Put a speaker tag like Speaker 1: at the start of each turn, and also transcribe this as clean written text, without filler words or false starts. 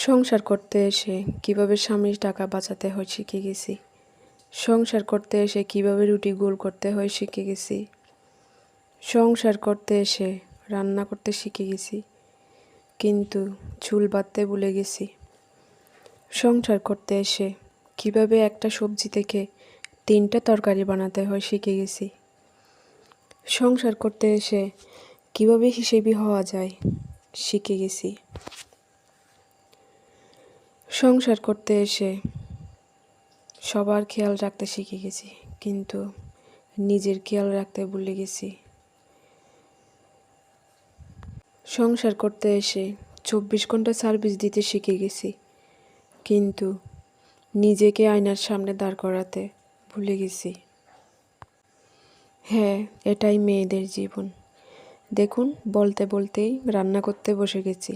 Speaker 1: সংসার করতে এসে কিভাবে স্বামীর টাকা বাঁচাতে হয় শিখে গেছি। সংসার করতে এসে কিভাবে রুটি গোল করতে হয় শিখে গেছি। সংসার করতে এসে রান্না করতে শিখে গেছি, কিন্তু চুল বাঁধতে ভুলে গেছি। সংসার করতে এসে কিভাবে একটা সবজি থেকে 3টা তরকারি বানাতে হয় শিখে গেছি। সংসার করতে এসে কিভাবে হিসেবি হওয়া যায় শিখে গেছি। সংসার করতে এসে সবার খেয়াল রাখতে শিখে গেছি, কিন্তু নিজের খেয়াল রাখতে ভুলে গেছি। সংসার করতে এসে 24 ঘন্টা সার্ভিস দিতে শিখে গেছি, কিন্তু নিজেকে আয়নার সামনে দাঁড় করাতে ভুলে গেছি। হ্যাঁ, এটাই মেয়েদের জীবন। দেখুন, বলতে বলতেই রান্না করতে বসে গেছি।